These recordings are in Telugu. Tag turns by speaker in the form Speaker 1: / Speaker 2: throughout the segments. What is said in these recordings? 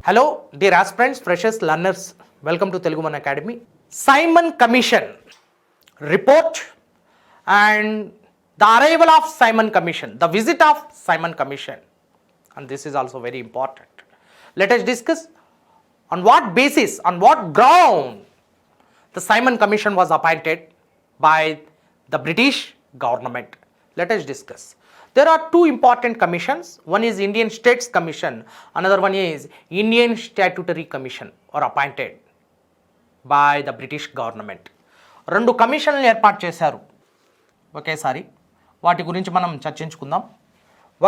Speaker 1: Hello, dear aspirants, freshers, learners. Welcome to Telugu One Academy. Simon Commission report and the arrival of Simon Commission, the visit of Simon Commission, and this is also very important. Let us discuss on what basis, on what ground the Simon Commission was appointed by the British government. Let us discuss. There are two important commissions. One is Indian States Commission, another one is Indian Statutory Commission or appointed by the British government. రెండు కమిషన్లు ఏర్పాటు చేశారు ఒకేసారి. వాటి గురించి మనం చర్చించుకుందాం.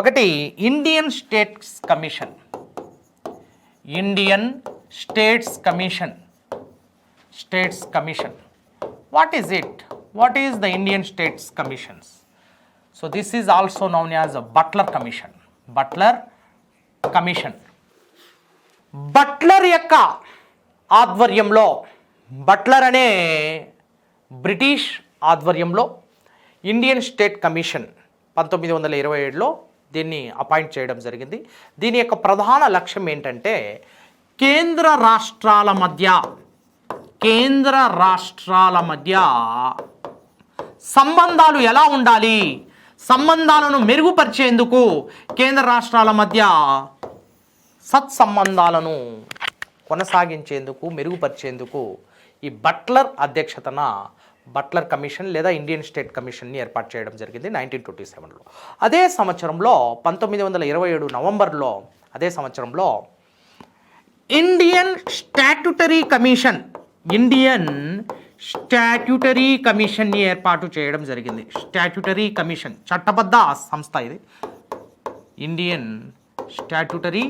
Speaker 1: ఒకటి Indian States Commission. Indian States Commission. States Commission. What is it? What is the Indian States Commissions? So this is also known as a Butler Commission. Butler Commission. Butler యొక్క ఆధ్వర్యంలో, బట్లర్ అనే బ్రిటిష్ ఆధ్వర్యంలో ఇండియన్ స్టేట్ కమిషన్ 1927లో దీన్ని అపాయింట్ చేయడం జరిగింది. దీని యొక్క ప్రధాన లక్ష్యం ఏంటంటే కేంద్ర రాష్ట్రాల మధ్య సంబంధాలు ఎలా ఉండాలి, సంబంధాలను మెరుగుపరిచేందుకు, కేంద్ర రాష్ట్రాల మధ్య సత్సంబంధాలను కొనసాగించేందుకు, మెరుగుపరిచేందుకు ఈ బట్లర్ అధ్యక్షతన బట్లర్ కమిషన్ లేదా ఇండియన్ స్టేట్ కమిషన్ని ఏర్పాటు చేయడం జరిగింది 1927లో. అదే సంవత్సరంలో 1927 నవంబర్లో అదే సంవత్సరంలో ఇండియన్ స్టాట్యుటరీ కమిషన్ని ఏర్పాటు చేయడం జరిగింది. స్టాట్యుటరీ కమిషన్ చట్టబద్ధ సంస్థ ఇది. ఇండియన్ స్టాట్యుటరీ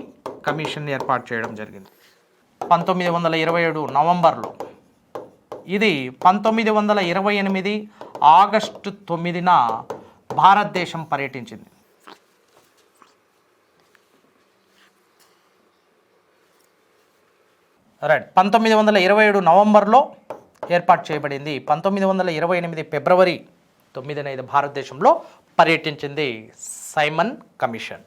Speaker 1: కమిషన్ని ఏర్పాటు చేయడం జరిగింది 1927 నవంబర్లో. ఇది 1928 ఆగస్టు 9న భారతదేశం పర్యటించింది. రైట్. 1927 నవంబర్లో ఏర్పాటు చేయబడింది. 1928 ఫిబ్రవరి 9న ఇది భారతదేశంలో పర్యటించింది సైమన్ కమిషన్.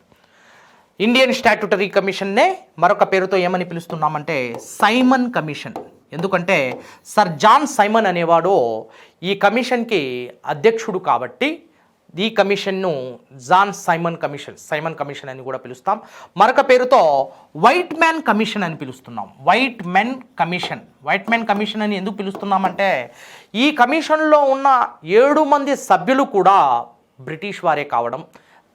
Speaker 1: ఇండియన్ స్టాట్యుటరీ కమిషన్నే మరొక పేరుతో ఏమని పిలుస్తున్నామంటే సైమన్ కమిషన్. ఎందుకంటే సర్ జాన్ సైమన్ అనేవాడు ఈ కమిషన్కి అధ్యక్షుడు కాబట్టి ఈ కమిషన్ను సైమన్ కమిషన్ అని కూడా పిలుస్తాం. మరొక పేరుతో వైట్ మ్యాన్ కమిషన్ అని పిలుస్తున్నాం. వైట్ మెన్ కమిషన్ అని ఎందుకు పిలుస్తున్నామంటే ఈ కమిషన్లో ఉన్న 7 మంది సభ్యులు కూడా బ్రిటిష్ వారే కావడం,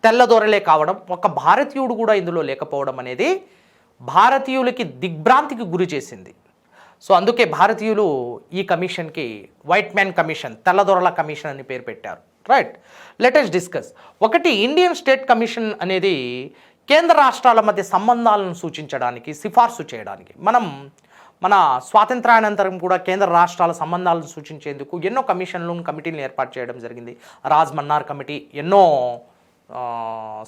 Speaker 1: తెల్లదొరలే కావడం, ఒక భారతీయుడు కూడా ఇందులో లేకపోవడం అనేది భారతీయులకి దిగ్భ్రాంతికి గురి చేసింది. సో అందుకే భారతీయులు ఈ కమిషన్కి వైట్ మ్యాన్ కమిషన్, తెల్లదొరల కమిషన్ అని పేరు పెట్టారు. రైట్. Let us discuss. ఒకటి, ఇండియన్ స్టేట్ కమిషన్ అనేది కేంద్ర రాష్ట్రాల మధ్య సంబంధాలను సూచించడానికి, సిఫార్సు చేయడానికి. మన స్వాతంత్రానంతరం కూడా కేంద్ర రాష్ట్రాల సంబంధాలను సూచించేందుకు ఎన్నో కమిటీలను ఏర్పాటు చేయడం జరిగింది. రాజ్ మన్నార్ కమిటీ ఎన్నో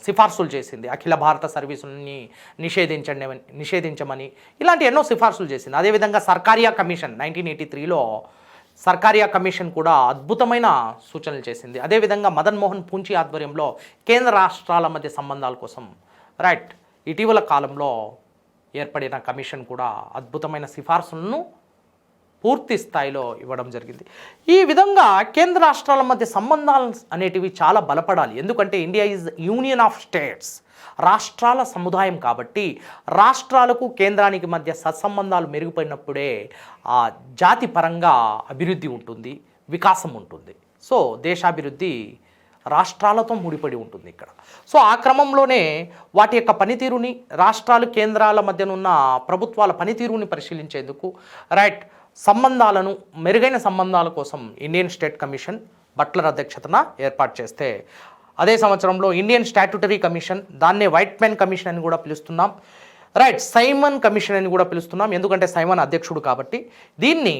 Speaker 1: సిఫార్సులు చేసింది. అఖిల భారత సర్వీసులని నిషేధించమని ఇలాంటి ఎన్నో సిఫార్సులు చేసింది. అదేవిధంగా సర్కారియా కమిషన్ 1983లో సర్కారియా కమిషన్ కూడా అద్భుతమైన సూచనలు చేసింది. అదేవిధంగా మదన్ మోహన్ పూంచి ఆధ్వర్యంలో కేంద్ర రాష్ట్రాల మధ్య సంబంధాల కోసం రైట్ ఇటీవల కాలంలో ఏర్పడిన కమిషన్ కూడా అద్భుతమైన సిఫార్సులను పూర్తి స్థాయిలో ఇవ్వడం జరిగింది. ఈ విధంగా కేంద్ర రాష్ట్రాల మధ్య సంబంధాలు అనేటివి చాలా బలపడాలి. ఎందుకంటే India is union of states, రాష్ట్రాల సముదాయం కాబట్టి రాష్ట్రాలకు కేంద్రానికి మధ్య సత్సంబంధాలు మెరుగుపడినప్పుడే ఆ జాతి పరంగా అభివృద్ధి ఉంటుంది, వికాసం ఉంటుంది. సో దేశాభివృద్ధి రాష్ట్రాలతో ముడిపడి ఉంటుంది ఇక్కడ. సో ఆ క్రమంలోనే వాటి యొక్క పనితీరుని, రాష్ట్రాలు కేంద్రాల మధ్యనున్న ప్రభుత్వాల పనితీరుని పరిశీలించేందుకు రైట్ సంబంధాలను, మెరుగైన సంబంధాల కోసం ఇండియన్ స్టేట్ కమిషన్ బట్లర్ అధ్యక్షతన ఏర్పాటు చేస్తే అదే సంవత్సరంలో ఇండియన్ స్టాట్యుటరీ కమిషన్, దాన్నే వైట్ మ్యాన్ కమిషన్ అని కూడా పిలుస్తున్నాం. రైట్. సైమన్ కమిషన్ అని కూడా పిలుస్తున్నాం ఎందుకంటే సైమన్ అధ్యక్షుడు కాబట్టి. దీన్ని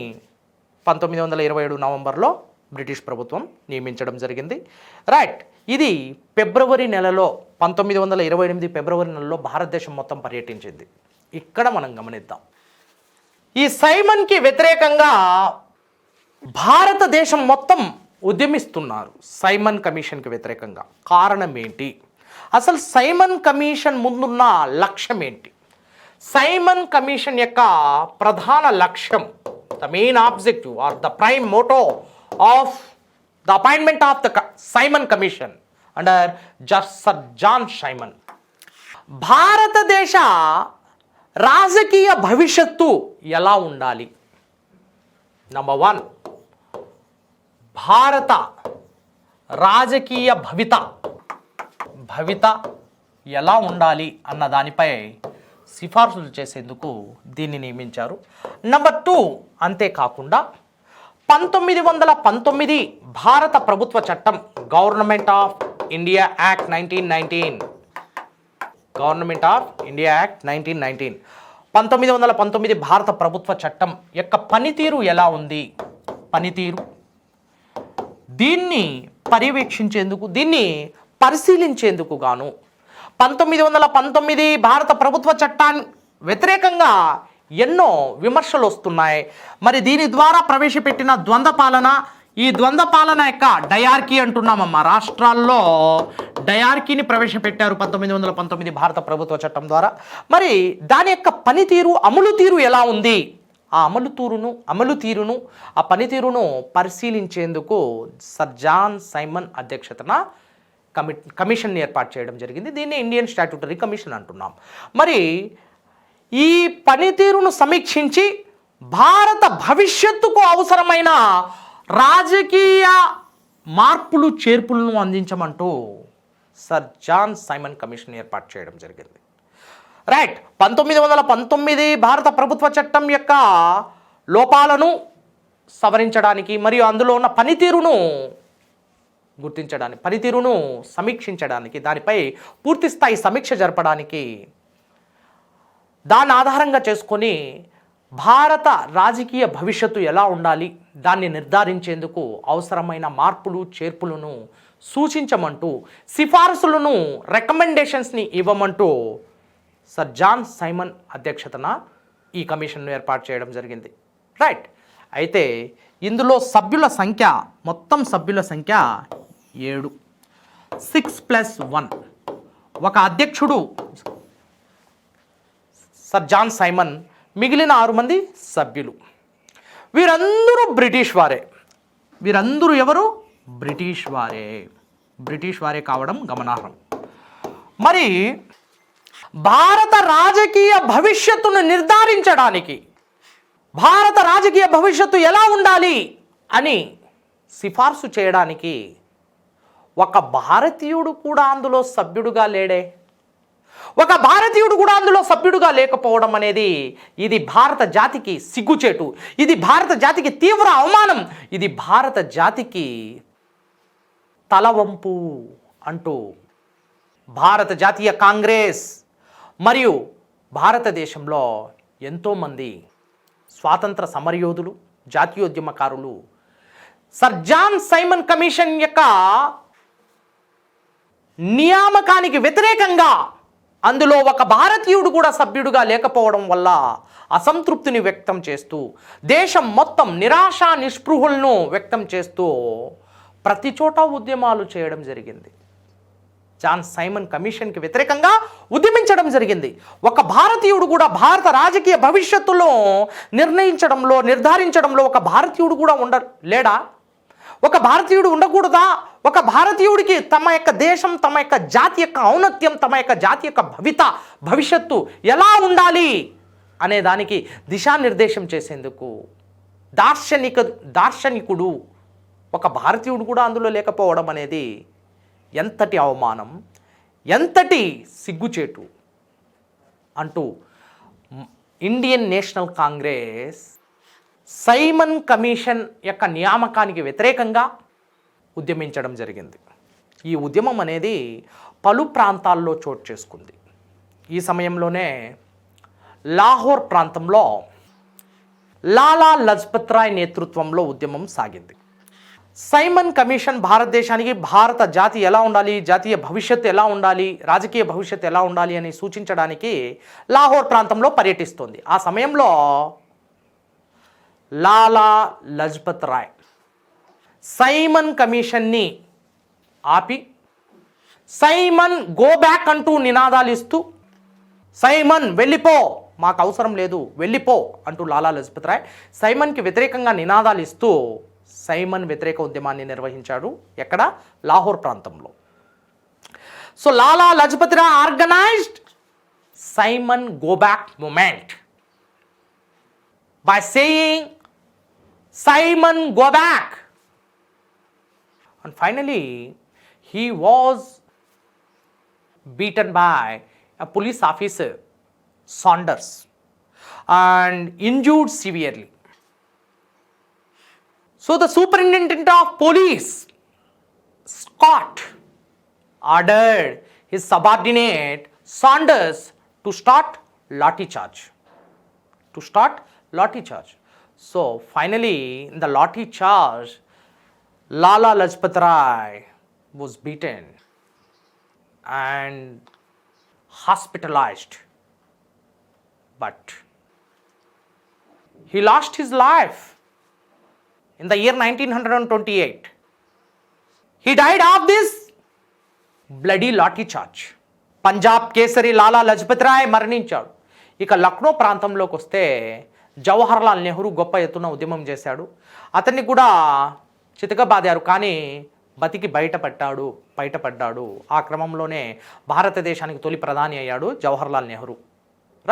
Speaker 1: 1927 నవంబర్లో బ్రిటిష్ ప్రభుత్వం నియమించడం జరిగింది. రైట్. ఇది ఫిబ్రవరి నెలలో 1928 ఫిబ్రవరి నెలలో భారతదేశం మొత్తం పర్యటించింది. ఇక్కడ మనం గమనిద్దాం, ఈ సైమన్కి వ్యతిరేకంగా భారతదేశం మొత్తం ఉద్యమిస్తున్నారు. సైమన్ కమిషన్కి వ్యతిరేకంగా కారణం ఏంటి? అసలు సైమన్ కమిషన్ ముందున్న లక్ష్యం ఏంటి? సైమన్ కమిషన్ యొక్క ప్రధాన లక్ష్యం, the main objective are the prime motto of the appointment of the Simon Commission under Sir John Simon, భారతదేశ రాజకీయ భవిష్యత్తు ఎలా ఉండాలి. నంబర్ 1, భారత రాజకీయ భవిత ఎలా ఉండాలి అన్న దానిపై సిఫార్సులు చేసేందుకు దీన్ని నియమించారు. నంబర్ 2, అంతేకాకుండా 1919 భారత ప్రభుత్వ చట్టం, government of India act 1919, government of India act 1919, 1919 భారత ప్రభుత్వ చట్టం యొక్క పనితీరు ఎలా ఉంది, దీన్ని పర్యవేక్షించేందుకు, దీన్ని పరిశీలించేందుకు గాను 1919 భారత ప్రభుత్వ చట్టాన్ని వ్యతిరేకంగా ఎన్నో విమర్శలు వస్తున్నాయి. మరి దీని ద్వారా ప్రవేశపెట్టిన ద్వంద్వ పాలన, ఈ ద్వంద్వ పాలన యొక్క డయార్కీ అంటున్నామమ్మా, రాష్ట్రాల్లో డయార్కీని ప్రవేశపెట్టారు 1919 భారత ప్రభుత్వ చట్టం ద్వారా. మరి దాని యొక్క పనితీరు, అమలు తీరు ఎలా ఉంది, ఆ అమలు తీరును ఆ పనితీరును పరిశీలించేందుకు సర్ జాన్ సైమన్ అధ్యక్షతన కమిషన్ ఏర్పాటు చేయడం జరిగింది. దీన్ని ఇండియన్ స్టాట్యూటరీ కమిషన్ అంటున్నాం. మరి ఈ పనితీరును సమీక్షించి భారత భవిష్యత్తుకు అవసరమైన రాజకీయ మార్పులు చేర్పులను అందించమంటూ సర్ జాన్ సైమన్ కమిషన్ ఏర్పాటు చేయడం జరిగింది. రైట్, 1919 భారత ప్రభుత్వ చట్టం యొక్క లోపాలను సవరించడానికి మరియు అందులో ఉన్న పనితీరును గుర్తించడానికి, పనితీరును సమీక్షించడానికి, దానిపై పూర్తి స్థాయి సమీక్ష జరపడానికి, దాన్ని ఆధారంగా చేసుకొని భారత రాజకీయ భవిష్యత్తు ఎలా ఉండాలి దాన్ని నిర్ధారించేందుకు అవసరమైన మార్పులు చేర్పులను సూచించమంటూ, సిఫార్సులను, రికమెండేషన్స్ని ఇవ్వమంటూ సర్ జాన్ సైమన్ అధ్యక్షతన ఈ కమిషన్ను ఏర్పాటు చేయడం జరిగింది. రైట్, అయితే ఇందులో మొత్తం సభ్యుల సంఖ్య 7, 6+1, ఒక అధ్యక్షుడు సర్ జాన్ సైమన్, మిగిలిన 6 మంది సభ్యులు. వీరందరూ బ్రిటిష్ వారే. వీరందరూ ఎవరు? బ్రిటిష్ వారే కావడం గమనార్హం. మరి భారత రాజకీయ భవిష్యత్తును నిర్ధారించడానికి, భారత రాజకీయ భవిష్యత్తు ఎలా ఉండాలి అని సిఫార్సు చేయడానికి ఒక భారతీయుడు కూడా అందులో సభ్యుడుగా లేడే. ఒక భారతీయుడు కూడా అందులో సభ్యుడుగా లేకపోవడం అనేది ఇది భారత జాతికి సిగ్గుచేటు, ఇది భారత జాతికి తీవ్ర అవమానం, ఇది భారత జాతికి తలవంపు అంటూ భారత జాతీయ కాంగ్రెస్ మరియు భారతదేశంలో ఎంతోమంది స్వాతంత్ర సమరయోధులు, జాతీయోద్యమకారులు సర్ జాన్ సైమన్ కమిషన్ యొక్క నియామకానికి వ్యతిరేకంగా, అందులో ఒక భారతీయుడు కూడా సభ్యుడుగా లేకపోవడం వల్ల అసంతృప్తిని వ్యక్తం చేస్తూ, దేశం మొత్తం నిరాశ నిస్పృహులను వ్యక్తం చేస్తూ ప్రతి చోట ఉద్యమాలు చేయడం జరిగింది. జాన్ సైమన్ కమిషన్కి వ్యతిరేకంగా ఉద్యమించడం జరిగింది. ఒక భారతీయుడు కూడా భారత రాజకీయ భవిష్యత్తులో నిర్ధారించడంలో ఒక భారతీయుడు కూడా లేడా? ఒక భారతీయుడు ఉండకూడదా? ఒక భారతీయుడికి తమ యొక్క దేశం, తమ యొక్క జాతి యొక్క ఔన్నత్యం, తమ యొక్క జాతి యొక్క భవిష్యత్తు ఎలా ఉండాలి అనే దానికి దిశానిర్దేశం చేసేందుకు దార్శనికుడు ఒక భారతీయుడు కూడా అందులో లేకపోవడం అనేది ఎంతటి అవమానం, ఎంతటి సిగ్గుచేటు అంటూ Indian National Congress Simon commission యొక్క నియామకానికి వ్యతిరేకంగా ఉద్యమించడం జరిగింది. ఈ ఉద్యమం అనేది పలు ప్రాంతాల్లో చోటు చేసుకుంది. ఈ సమయంలోనే లాహోర్ ప్రాంతంలో లాలా లజపత్ రాయ్ నేతృత్వంలో ఉద్యమం సాగింది. సైమన్ కమిషన్ భారతదేశానికి భారత జాతి ఎలా ఉండాలి, జాతీయ భవిష్యత్తు ఎలా ఉండాలి, రాజకీయ భవిష్యత్తు ఎలా ఉండాలి అని సూచించడానికి లాహోర్ ప్రాంతంలో పర్యటిస్తోంది. ఆ సమయంలో లాలా లజపత్ రాయ్ సైమన్ కమిషన్ని ఆపి సైమన్ గో బ్యాక్ అంటూ నినాదాలు ఇస్తూ, సైమన్ వెళ్ళిపో, మాకు అవసరం లేదు, వెళ్ళిపో అంటూ లాలా లజపత్ రాయ్ సైమన్కి వ్యతిరేకంగా నినాదాలు ఇస్తూ సైమన్ వ్యతిరేక ఉద్యమాన్ని నిర్వహించాడు. ఎక్కడ? లాహోర్ ప్రాంతంలో. So Lala Lajpat Rai organised Simon go back movement by saying Simon go back, and finally he was beaten by a police officer Saunders and injured severely. So the superintendent of police Scott ordered his subordinate Saunders to start lathi charge. So finally, in the lathi charge, Lala Lajpat Rai was beaten and hospitalized. But he lost his life in the year 1928. He died of this bloody lathi charge. Punjab Kesari Lala Lajpat Rai మరణించాడు. ఇక లక్నో ప్రాంతంలోకి వస్తే జవహర్లాల్ నెహ్రూ గొప్ప ఎత్తున ఉద్యమం చేశాడు. అతన్ని కూడా చితకబాదారు, కానీ బతికి బయటపడ్డాడు. ఆ క్రమంలోనే భారతదేశానికి తొలి ప్రధాని అయ్యాడు జవహర్లాల్ నెహ్రూ.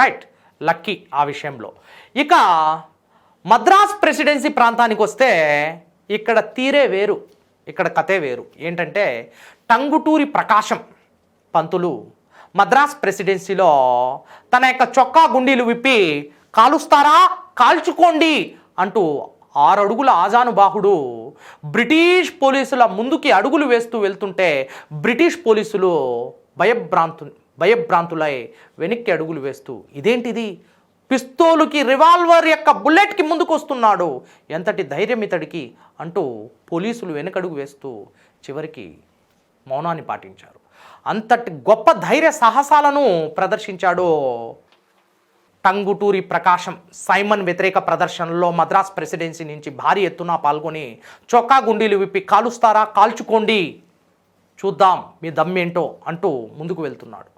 Speaker 1: రైట్, లక్కీ ఆ విషయంలో. ఇక మద్రాస్ ప్రెసిడెన్సీ ప్రాంతానికి వస్తే ఇక్కడ తీరే వేరు, ఇక్కడ కథే వేరు. ఏంటంటే టంగుటూరి ప్రకాశం పంతులు మద్రాస్ ప్రెసిడెన్సీలో తన యొక్క చొక్కా గుండీలు విప్పి కాలుస్తారా, కాల్చుకోండి అంటూ 6 అడుగుల ఆజానుబాహుడు బ్రిటిష్ పోలీసుల ముందుకి అడుగులు వేస్తూ వెళ్తుంటే బ్రిటిష్ పోలీసులు భయభ్రాంతులై వెనక్కి అడుగులు వేస్తూ, ఇదేంటిది, పిస్తోలుకి రివాల్వర్ యొక్క బుల్లెట్కి ముందుకు వస్తున్నాడు, ఎంతటి ధైర్యం ఇతడికి అంటూ పోలీసులు వెనకడుగు వేస్తూ చివరికి మౌనాన్ని పాటించారు. అంతటి గొప్ప ధైర్య సాహసాలను ప్రదర్శించాడు టంగుటూరి ప్రకాశం. సైమన్ వ్యతిరేక ప్రదర్శనలో మద్రాస్ ప్రెసిడెన్సీ నుంచి భారీ ఎత్తున పాల్గొని చొక్కా గుండీలు విప్పి కాలుస్తారా, కాల్చుకోండి, చూద్దాం మీ దమ్మేంటో అంటూ ముందుకు వెళ్తున్నాడు.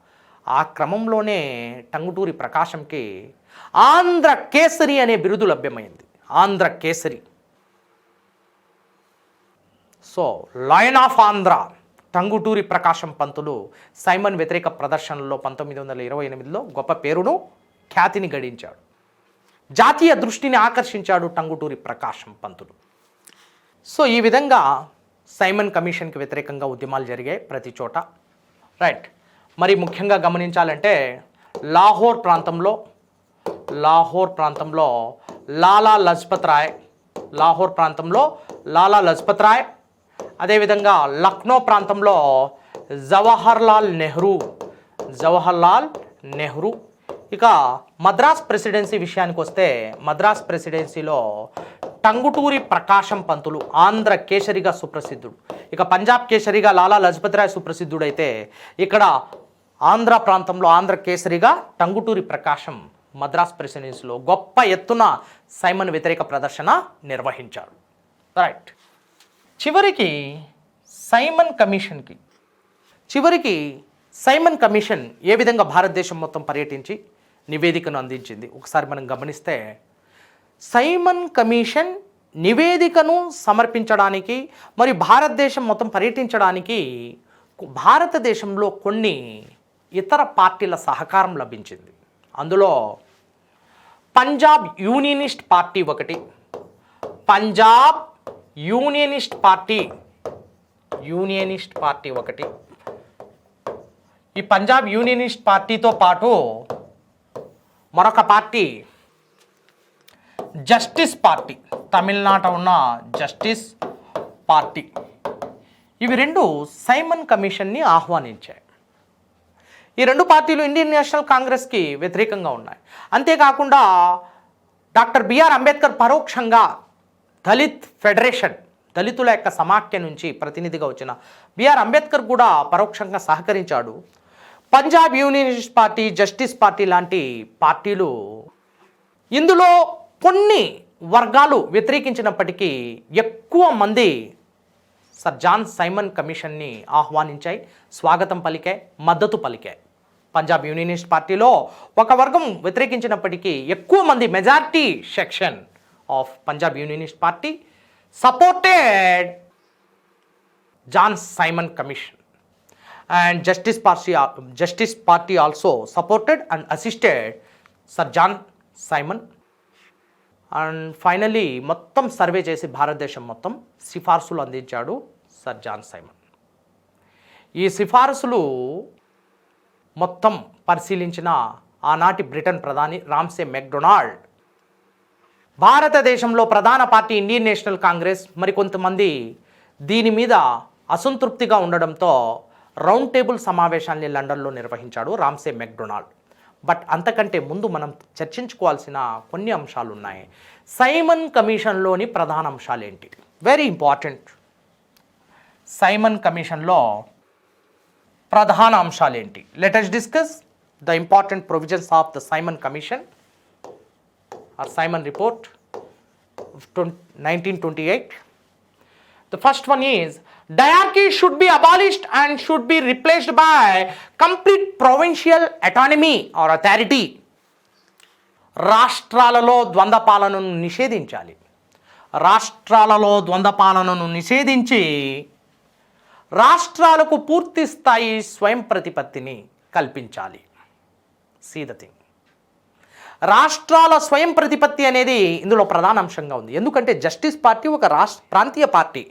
Speaker 1: ఆ క్రమంలోనే టంగుటూరి ప్రకాశంకి ఆంధ్ర కేసరి అనే బిరుదు లభ్యమైంది. Andhra Kesari. So lion of Andhra Tanguturi Prakasam Pantulu Simon వ్యతిరేక ప్రదర్శనలో 1928లో గొప్ప పేరును, ఖ్యాతిని గడించాడు. జాతీయ దృష్టిని ఆకర్షించాడు టంగుటూరి ప్రకాశం పంతులు. సో ఈ విధంగా సైమన్ కమిషన్కి వ్యతిరేకంగా ఉద్యమాలు జరిగాయి ప్రతి చోట. రైట్, మరి ముఖ్యంగా గమనించాలంటే లాహోర్ ప్రాంతంలో లాలా లజపత్ రాయ్, అదేవిధంగా లక్నో ప్రాంతంలో జవహర్లాల్ నెహ్రూ. ఇక మద్రాస్ ప్రెసిడెన్సీ విషయానికి వస్తే మద్రాస్ ప్రెసిడెన్సీలో టంగుటూరి ప్రకాశం పంతులు ఆంధ్ర కేసరిగా సుప్రసిద్ధుడు. ఇక పంజాబ్ కేసరిగా లాలా లజపత్ రాయ్ సుప్రసిద్ధుడైతే ఇక్కడ ఆంధ్ర ప్రాంతంలో ఆంధ్ర కేసరిగా టంగుటూరి ప్రకాశం మద్రాస్ ప్రెసిడెన్సీలో గొప్ప ఎత్తున సైమన్ వ్యతిరేక ప్రదర్శన నిర్వహించాడు. రైట్, చివరికి సైమన్ కమిషన్ ఏ విధంగా భారతదేశం మొత్తం పర్యటించి నివేదికను అందించింది ఒకసారి మనం గమనిస్తే, సైమన్ కమిషన్ నివేదికను సమర్పించడానికి మరియు భారతదేశం మొత్తం పర్యటించడానికి భారతదేశంలో కొన్ని ఇతర పార్టీల సహకారం లభించింది. అందులో పంజాబ్ యూనియనిస్ట్ పార్టీ ఒకటి. ఈ పంజాబ్ యూనియనిస్ట్ పార్టీతో పాటు మరొక పార్టీ జస్టిస్ పార్టీ, తమిళనాట ఉన్న జస్టిస్ పార్టీ. ఇవి రెండు సైమన్ కమిషన్ని ఆహ్వానించాయి. ఈ రెండు పార్టీలు ఇండియన్ నేషనల్ కాంగ్రెస్కి వ్యతిరేకంగా ఉన్నాయి. అంతేకాకుండా డాక్టర్ బిఆర్ అంబేద్కర్ పరోక్షంగా దళిత్ ఫెడరేషన్, దళితుల యొక్క సమాఖ్య నుంచి ప్రతినిధిగా వచ్చిన బిఆర్ అంబేద్కర్ కూడా పరోక్షంగా సహకరించాడు. Punjab unionist party, justice party లాంటి పార్టీలు, ఇందులో కొన్ని వర్గాలు వ్యతిరేకించినప్పటికీ ఎక్కువ మంది సర్ జాన్ సైమన్ కమిషన్ని ఆహ్వానించాయి, స్వాగతం పలికాయి, మద్దతు పలికాయి పంజాబ్ యూనియనిస్ట్ పార్టీలో ఒక వర్గం వ్యతిరేకించినప్పటికీ ఎక్కువ మంది majority section of Punjab unionist party supported John Simon Commission and Justice Party also supported and assisted Sir John Simon. And finally మొత్తం సర్వే చేసి భారతదేశం మొత్తం సిఫార్సులు అందించాడు సర్ జాన్ సైమన్. ఈ సిఫార్సులు మొత్తం పరిశీలించిన ఆనాటి బ్రిటన్ ప్రధాని రామ్సే మెక్డొనాల్డ్ భారతదేశంలో ప్రధాన పార్టీ ఇండియన్ నేషనల్ కాంగ్రెస్ మరికొంతమంది దీని మీద అసంతృప్తిగా ఉండడంతో రౌండ్ టేబుల్ సమావేశాన్ని లండన్లో నిర్వహించాడు రామ్సే మెక్డొనాల్డ్. బట్ అంతకంటే ముందు మనం చర్చించుకోవాల్సిన కొన్ని అంశాలు ఉన్నాయి. సైమన్ కమిషన్లోని ప్రధాన అంశాలు ఏంటి? Very important. సైమన్ కమిషన్లో ప్రధాన అంశాలు ఏంటి? Let us discuss the important provisions of the Simon commission or Simon report 1928. The first one is diarchy should be abolished and should be replaced by complete provincial autonomy or authority. రాష్ట్రాలలో ద్వంద్వ పాలనను నిషేధించాలి. రాష్ట్రాలలో ద్వంద్వ పాలనను నిషేధించి రాష్ట్రాలకు పూర్తి స్థాయి స్వయం ప్రతిపత్తిని కల్పించాలి. See the thing. రాష్ట్రాల స్వయం ప్రతిపత్తి అనేది ఇందులో ప్రధాన అంశంగా ఉంది. ఎందుకంటే జస్టిస్ పార్టీ ఒక ప్రాంతీయ పార్టీ.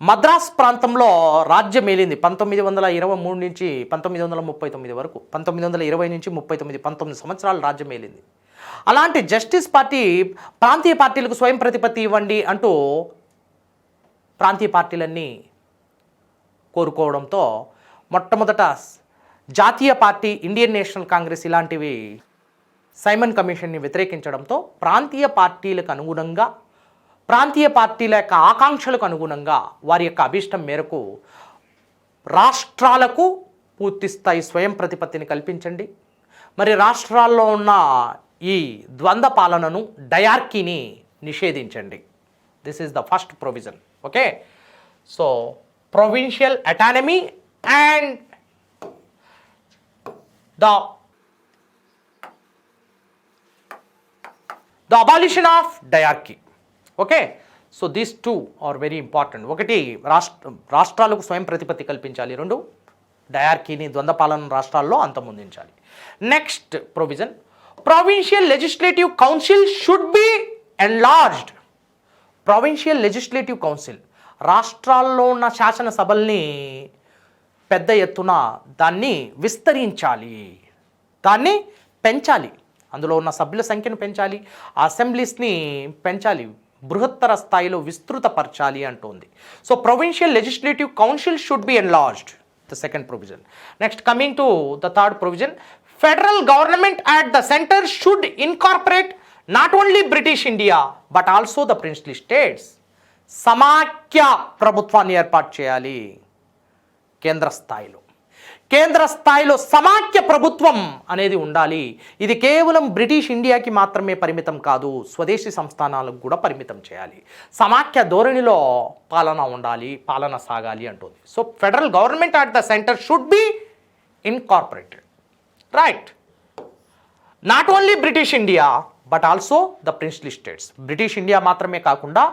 Speaker 1: మద్రాస్ ప్రాంతంలో రాజ్యం ఏలింది 1923 నుంచి 1939 వరకు. 1920 నుంచి 39, 19 సంవత్సరాలు రాజ్యం ఏలింది. అలాంటి జస్టిస్ పార్టీ ప్రాంతీయ పార్టీలకు స్వయం ప్రతిపత్తి ఇవ్వండి అంటూ ప్రాంతీయ పార్టీలన్నీ కోరుకోవడంతో మొట్టమొదట జాతీయ పార్టీ ఇండియన్ నేషనల్ కాంగ్రెస్ ఇలాంటివి సైమన్ కమిషన్ని వ్యతిరేకించడంతో ప్రాంతీయ పార్టీలకు అనుగుణంగా ప్రాంతీయ పార్టీల యొక్క ఆకాంక్షలకు అనుగుణంగా వారి యొక్క అభిష్టం మేరకు రాష్ట్రాలకు పూర్తిస్థాయి స్వయం ప్రతిపత్తిని కల్పించండి, మరి రాష్ట్రాల్లో ఉన్న ఈ ద్వంద్వ పాలనను డయార్కీని నిషేధించండి. This is the first provision. Okay, so provincial autonomy and the abolition of diarchy. Okay, so these two are very important. ఒకటి రాష్ట్రాలకు స్వయం ప్రతిపత్తి కల్పించాలి, రెండు డయార్కీని ద్వంద్వ పాలన రాష్ట్రాల్లో అంతమొందించాలి. Next provision, provincial legislative council should be enlarged. Provincial legislative council రాష్ట్రాల్లో ఉన్న శాసనసభల్ని పెద్ద ఎత్తున దాన్ని విస్తరించాలి, దాన్ని పెంచాలి, అందులో ఉన్న సభ్యుల సంఖ్యను పెంచాలి, అసెంబ్లీస్ని పెంచాలి, బృహత్తర స్థాయిలో విస్తృతపరచాలి అంటోంది. So provincial legislative council should be enlarged, the second provision. Next coming to the third provision, federal government at the centre should incorporate not only British India but also the princely states. సమాఖ్య ప్రభుత్వాన్ని ఏర్పాటు చేయాలి కేంద్ర స్థాయిలో సమాఖ్య ప్రభుత్వం అనేది ఉండాలి. ఇది కేవలం బ్రిటిష్ ఇండియాకి మాత్రమే పరిమితం కాదు, స్వదేశీ సంస్థానాలకు కూడా పరిమితం చేయాలి. సమాఖ్య ధోరణిలో పాలన సాగాలి అంటుంది. So federal government at the centre should be incorporated, right, not only British India but also the princely states. British India మాత్రమే కాకుండా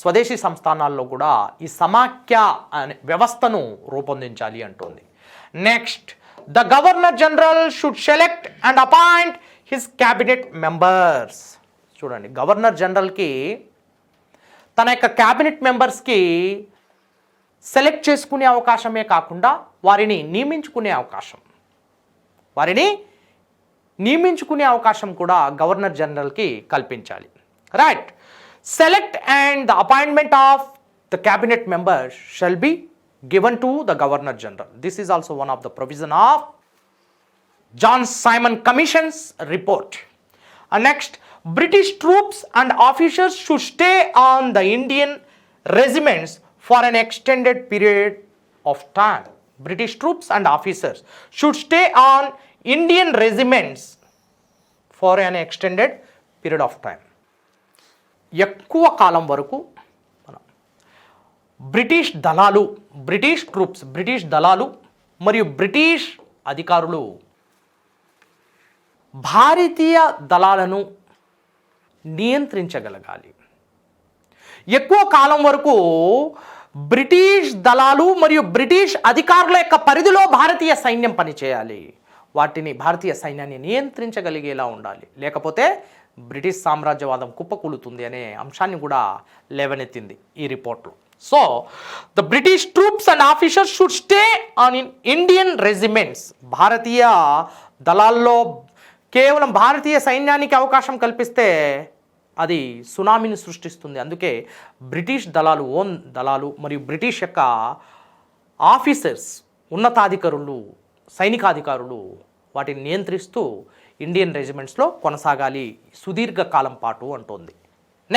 Speaker 1: స్వదేశీ సంస్థానాల్లో కూడా ఈ సమాఖ్య అనే వ్యవస్థను రూపొందించాలి అంటుంది. Next, the governor general should select and appoint his cabinet members. చూడండి, గవర్నర్ జనరల్కి తన యొక్క క్యాబినెట్ మెంబర్స్కి సెలెక్ట్ చేసుకునే అవకాశమే కాకుండా వారిని నియమించుకునే అవకాశం కూడా గవర్నర్ జనరల్కి కల్పించాలి, right. Select and the appointment of the cabinet members shall be given to the Governor General. This is also one of the provision of John Simon Commission's report. Next, British troops and officers should stay on the Indian regiments for an extended period of time. British troops and officers should stay on Indian regiments for an extended period of time. ఎక్కువ కాలం వరకు బ్రిటిష్ దళాలు మరియు బ్రిటిష్ అధికారులు భారతీయ దళాలను నియంత్రించగలగాలి. ఎక్కువ కాలం వరకు బ్రిటిష్ దళాలు మరియు బ్రిటిష్ అధికారుల యొక్క పరిధిలో భారతీయ సైన్యం పనిచేయాలి. భారతీయ సైన్యాన్ని నియంత్రించగలిగేలా ఉండాలి, లేకపోతే బ్రిటిష్ సామ్రాజ్యవాదం కుప్పకూలుతుంది అనే అంశాన్ని కూడా లేవనెత్తింది ఈ రిపోర్ట్లో. So the British troops and officers should stay on in Indian regiments. భారతీయ దళాల్లో కేవలం భారతీయ సైన్యానికి అవకాశం కల్పిస్తే అది సునామీని సృష్టిస్తుంది. అందుకే బ్రిటిష్ దళాలు, ఓన్ దళాలు మరియు బ్రిటిష్ యొక్క ఆఫీసర్స్, ఉన్నతాధికారులు, సైనికాధికారులు వాటిని నియంత్రిస్తూ ఇండియన్ రెజిమెంట్స్లో కొనసాగాలి సుదీర్ఘ కాలం పాటు అంటోంది.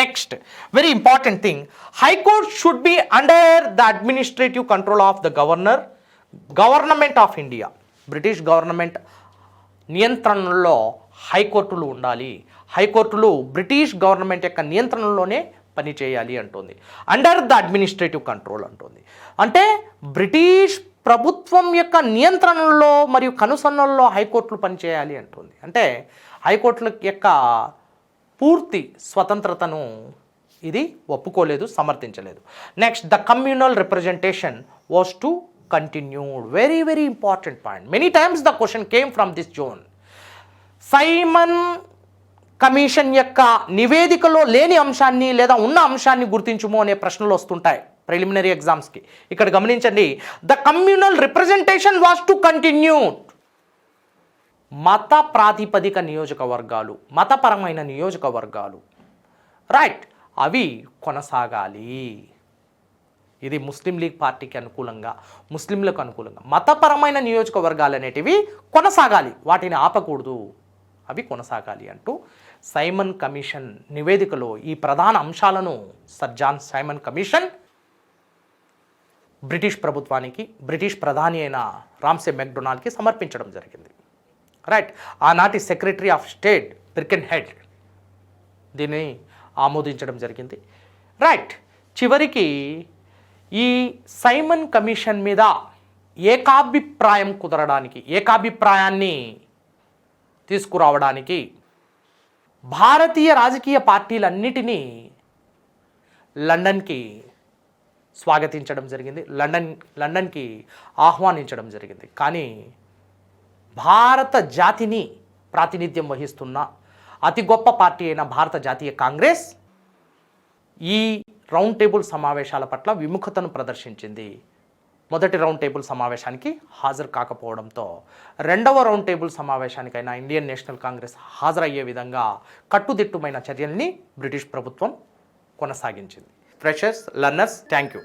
Speaker 1: Next very important thing, high court should be under the administrative control of the government of India. British government నియంత్రణలో హైకోర్టులు ఉండాలి. హైకోర్టులు బ్రిటిష్ గవర్నమెంట్ యొక్క నియంత్రణలోనే పనిచేయాలి అంటుంది. అండర్ ద అడ్మినిస్ట్రేటివ్ కంట్రోల్ అంటుంది. అంటే బ్రిటిష్ ప్రభుత్వం యొక్క నియంత్రణలో మరియు కనుసన్నల్లో హైకోర్టులు పనిచేయాలి అంటుంది. అంటే హైకోర్టుల యొక్క పూర్తి స్వతంత్రతను ఇది ఒప్పుకోలేదు, సమర్థించలేదు. Next, the communal representation was to continued. Very, very important point. Many times the question came from this zone. Simon commission యొక్క నివేదికలో లేని అంశాన్ని లేదా ఉన్న అంశాన్ని గుర్తించుము అనే ప్రశ్నలు వస్తుంటాయి ప్రిలిమినరీ ఎగ్జామ్స్కి. ఇక్కడ గమనించండి, the communal representation was to continued. మత ప్రాతిపదిక నియోజకవర్గాలు, మతపరమైన నియోజకవర్గాలు, రైట్, అవి కొనసాగాలి. ఇది ముస్లిం లీగ్ పార్టీకి అనుకూలంగా, ముస్లింలకు అనుకూలంగా మతపరమైన నియోజకవర్గాలు అనేటివి కొనసాగాలి, వాటిని ఆపకూడదు, అవి కొనసాగాలి అంటూ సైమన్ కమిషన్ నివేదికలో ఈ ప్రధాన అంశాలను Sir John Simon Commission British ప్రభుత్వానికి, బ్రిటిష్ ప్రధాని అయిన రామ్సే మెక్డొనాల్డ్కి సమర్పించడం జరిగింది. రైట్, ఆనాటి సెక్రటరీ ఆఫ్ స్టేట్ బిర్కెన్హెడ్ దీన్ని ఆమోదించడం జరిగింది. రైట్, చివరికి ఈ సైమన్ కమిషన్ మీద ఏకాభిప్రాయం కుదరడానికి, ఏకాభిప్రాయాన్ని తీసుకురావడానికి భారతీయ రాజకీయ పార్టీలన్నిటినీ లండన్కి స్వాగతించడం జరిగింది, లండన్కి ఆహ్వానించడం జరిగింది. కానీ భారత జాతిని ప్రాతినిధ్యం వహిస్తున్న అతి గొప్ప పార్టీ అయిన భారత జాతీయ కాంగ్రెస్ ఈ రౌండ్ టేబుల్ సమావేశాల పట్ల విముఖతను ప్రదర్శించింది. మొదటి రౌండ్ టేబుల్ సమావేశానికి హాజరు కాకపోవడంతో రెండవ రౌండ్ టేబుల్ సమావేశానికైనా ఇండియన్ నేషనల్ కాంగ్రెస్ హాజరయ్యే విధంగా కట్టుదిట్టమైన చర్యల్ని బ్రిటిష్ ప్రభుత్వం కొనసాగించింది. Freshers, learners, thank you.